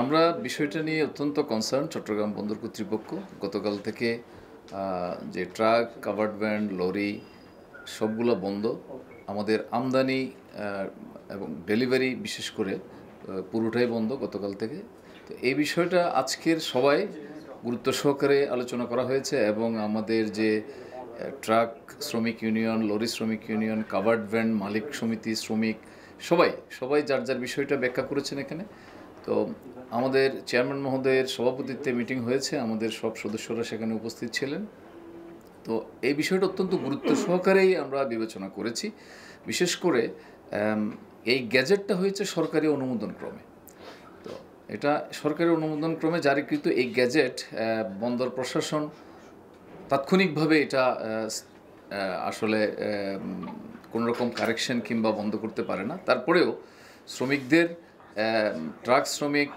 আমরা বিষয়টা নিয়ে অত্যন্ত কনসার্ন চট্টগ্রাম বন্দর কর্তৃপক্ষ গতকাল থেকে যে ট্রাক কাভার্ড ভ্যান লরি সবগুলো বন্ধ আমাদের আমদানি এবং ডেলিভারি বিশেষ করে পুরোটাই বন্ধ গতকাল থেকে। তো এই বিষয়টা আজকের সবাই গুরুত্ব সহকারে আলোচনা করা হয়েছে এবং আমাদের যে ট্রাক শ্রমিক ইউনিয়ন লরি শ্রমিক ইউনিয়ন কাভার্ড ভ্যান মালিক সমিতি শ্রমিক সবাই যার যার বিষয়টা ব্যাখ্যা করেছেন এখানে। তো আমাদের চেয়ারম্যান মহোদয়ের সভাপতিত্বে মিটিং হয়েছে, আমাদের সব সদস্যরা সেখানে উপস্থিত ছিলেন। তো এই বিষয়টা অত্যন্ত গুরুত্ব সহকারেই আমরা বিবেচনা করেছি। বিশেষ করে এই গ্যাজেটটা হয়েছে সরকারি অনুমোদন ক্রমে। তো এটা সরকারি অনুমোদন ক্রমে জারিকৃত এই গ্যাজেট বন্দর প্রশাসন তাৎক্ষণিকভাবে এটা আসলে কোনো রকম কারেকশন কিংবা বন্ধ করতে পারে না। তারপরেও শ্রমিকদের ট্রাক শ্রমিক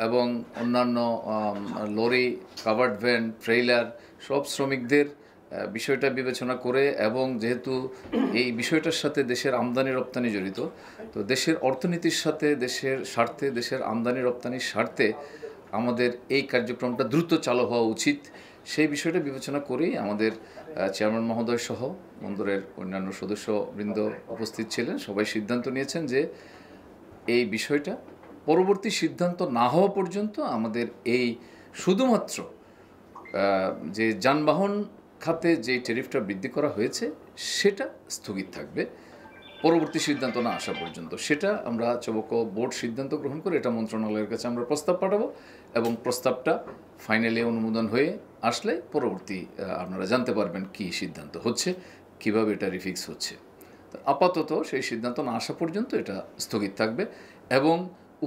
এবং অন্যান্য লরি কাভার্ড ভ্যান ট্রেইলার সব শ্রমিকদের বিষয়টা বিবেচনা করে এবং যেহেতু এই বিষয়টার সাথে দেশের আমদানি রপ্তানি জড়িত, তো দেশের অর্থনীতির সাথে দেশের স্বার্থে দেশের আমদানি রপ্তানির স্বার্থে আমাদের এই কার্যক্রমটা দ্রুত চালু হওয়া উচিত। সেই বিষয়টা বিবেচনা করেই আমাদের চেয়ারম্যান মহোদয় সহ বন্দরের অন্যান্য সদস্যবৃন্দ উপস্থিত ছিলেন। সবাই সিদ্ধান্ত নিয়েছেন যে এই বিষয়টা পরবর্তী সিদ্ধান্ত না হওয়া পর্যন্ত আমাদের এই শুধুমাত্র যে যানবাহন খাতে যে ট্যারিফটা বৃদ্ধি করা হয়েছে সেটা স্থগিত থাকবে পরবর্তী সিদ্ধান্ত না আসা পর্যন্ত। সেটা আমরা চবক বোর্ড সিদ্ধান্ত গ্রহণ করে এটা মন্ত্রণালয়ের কাছে আমরা প্রস্তাব পাঠাবো এবং প্রস্তাবটা ফাইনালি অনুমোদন হয়ে আসলে পরবর্তী আপনারা জানতে পারবেন কি সিদ্ধান্ত হচ্ছে, কিভাবে এটা রিফিক্স হচ্ছে। আপাতত সেই সিদ্ধান্ত না আসা পর্যন্ত এটা স্থগিত থাকবে এবং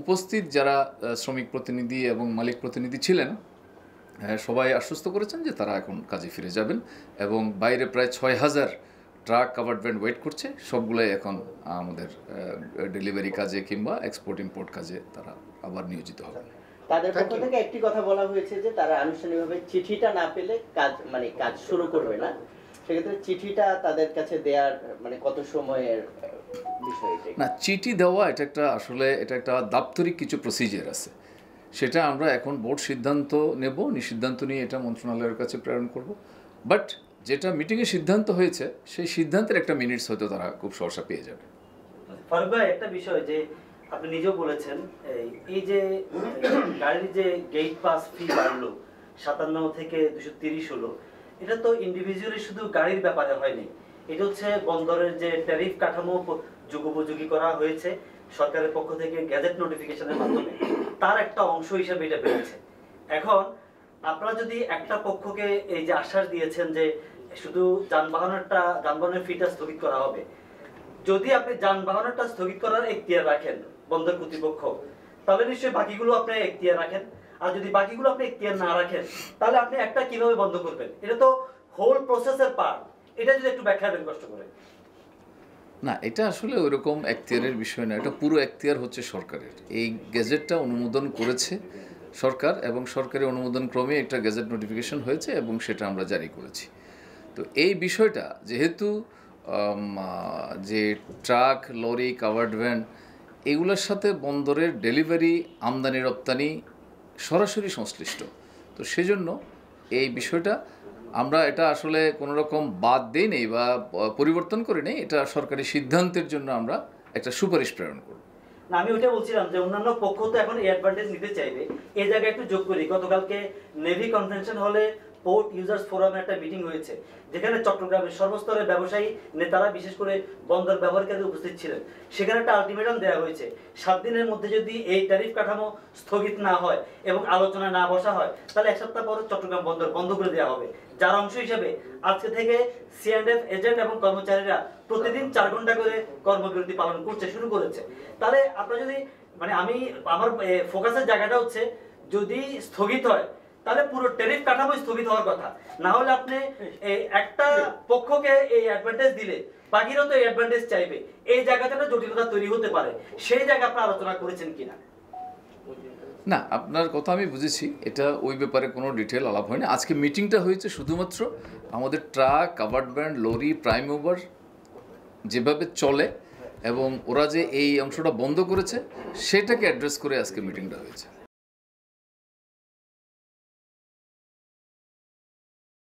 উপস্থিত যারা শ্রমিক প্রতিনিধি এবং মালিক প্রতিনিধি ছিলেন সবাই আশ্বস্ত করেছেন যে তারা এখন কাজে ফিরে যাবেন এবং বাইরে প্রায় ৬,০০০ ট্রাক কাভার্ড ভ্যান ওয়েট করছে। সবগুলোই এখন আমাদের ডেলিভারি কাজে কিংবা এক্সপোর্ট ইম্পোর্ট কাজে তারা আবার নিয়োজিত হবে। তাদের পক্ষ থেকে একটি কথা বলা হয়েছে যে তারা আনুষ্ঠানিকভাবে চিঠিটা না পেলে কাজ শুরু করবে না। সেক্ষেত্রে চিঠিটা তাদের কাছে দেওয়ার কত সময়ের বিষয়? না, চিঠি দেওয়া এটা একটা দাপ্তরিক কিছু প্রসিজার আছে, সেটা আমরা এখন বোর্ড সিদ্ধান্ত নেব, সিদ্ধান্ত নিয়ে এটা মন্ত্রণালয়ের কাছে প্রেরণ করব। বাট যেটা মিটিংয়ে সিদ্ধান্ত হয়েছে সেই সিদ্ধান্তের একটা মিনিটস হয়তো তারা খুব সহসা পেয়ে যাবে। ফারুক ভাই, একটা বিষয় যে আপনি নিজেও বলেছেন এই যে গাড়ির যে গেট পাস ফি বাড়লো ৫৭ থেকে ২৩০ হলো, এটা তো ইন্ডিভিজুয়ালি শুধু গাড়ির ব্যাপারে হয়নি, এটা হচ্ছে বন্দরের যে ট্যারিফ কাঠামো যুগোপযোগী করা হয়েছে সরকারের পক্ষ থেকে গ্যাজেট নোটিফিকেশনের মাধ্যমে, তার একটা অংশ হিসেবে এটা বেড়েছে। এখন আপনারা যদি একটা পক্ষকে এই যে আশ্বাস দিয়েছেন যে শুধু যানবাহনের ফিটা স্থগিত করা হবে, যদি আপনি যানবাহনটা স্থগিত করার এখতিয়ার রাখেন বন্দর কর্তৃপক্ষ, তাহলে নিশ্চয়ই বাকিগুলো আপনি এখতিয়ার রাখেন। আর যদি বাকিগুলো আপনি এখতিয়ার না রাখেন তাহলে আপনি একটা কিভাবে বন্ধ করবেন? এটা তো হোল প্রসেসের পার্ট। এটা যদি একটু ব্যাখ্যা দেন কষ্ট করে। না, এটা আসলে ওইরকম এখতিয়ারের বিষয় না, এটা পুরো এখতিয়ার হচ্ছে সরকারের। এই গেজেটটা অনুমোদন করেছে সরকার এবং সরকারি অনুমোদন ক্রমে একটা গেজেট নোটিফিকেশন হয়েছে এবং সেটা আমরা জারি করেছি। তো এই বিষয়টা যেহেতু যে ট্রাক লরি কাভার্ড ভ্যান এগুলোর সাথে বন্দরের ডেলিভারি আমদানি রপ্তানি সরাসরি সংশ্লিষ্ট, তো সেজন্য এই বিষয়টা আমরা এটা আসলে কোনো রকম বাদ দিই নেই বা পরিবর্তন করে নেই, এটা সরকারি সিদ্ধান্তের জন্য আমরা একটা সুপারিশ প্রেরণ করব। না, আমি ওটা বলছিলাম যে অন্যান্য পক্ষ তো এখন এই অ্যাডভান্টেজ নিতে চাইবে। এই জায়গায় একটু যোগ করি, গতকালকে নেভি কনভেনশন হলে পোর্ট ইউজার্স ফোরামে একটা মিটিং হয়েছে যেখানে চট্টগ্রামের সর্বস্তরের ব্যবসায়ী নেতারা বিশেষ করে বন্দর ব্যবহারকারী উপস্থিত ছিলেন। সেখানে একটা আলটিমেটাম দেওয়া হয়েছে, ৭ দিনের মধ্যে যদি এই ট্যারিফ কাঠামো স্থগিত না হয় এবং আলোচনায় না বসা হয় তাহলে ১ সপ্তাহ পরে চট্টগ্রাম বন্দর বন্ধ করে দেওয়া হবে। যার অংশ হিসেবে আজকে থেকে সিএন্ডএফ এজেন্ট এবং কর্মচারীরা প্রতিদিন ৪ ঘন্টা করে কর্মবিরতি পালন করতে শুরু করেছে। তাহলে আপনারা যদি আমার ফোকাসের জায়গাটা হচ্ছে যদি স্থগিত হয় তাহলে পুরো ট্যারিফ কাঠামো স্থগিত হওয়ার কথা, না হলে আপনি একটা পক্ষকে এই অ্যাডভান্টেজ দিলে বাকিরাও তো এই অ্যাডভান্টেজ চাইবে। এই জায়গাটা জটিলতা তৈরি হতে পারে, সেই জায়গা আপনারা আলোচনা করেছেন কিনা? না, আপনার কথা আমি বুঝেছি, এটা ওই ব্যাপারে কোনো ডিটেল আলাপ হয়নি। আজকে মিটিংটা হয়েছে শুধুমাত্র আমাদের truck covered van lorry prime mover যেভাবে চলে এবং ওরা যে এই অংশটা বন্ধ করেছে সেটাকে অ্যাড্রেস করে আজকে মিটিংটা হয়েছে।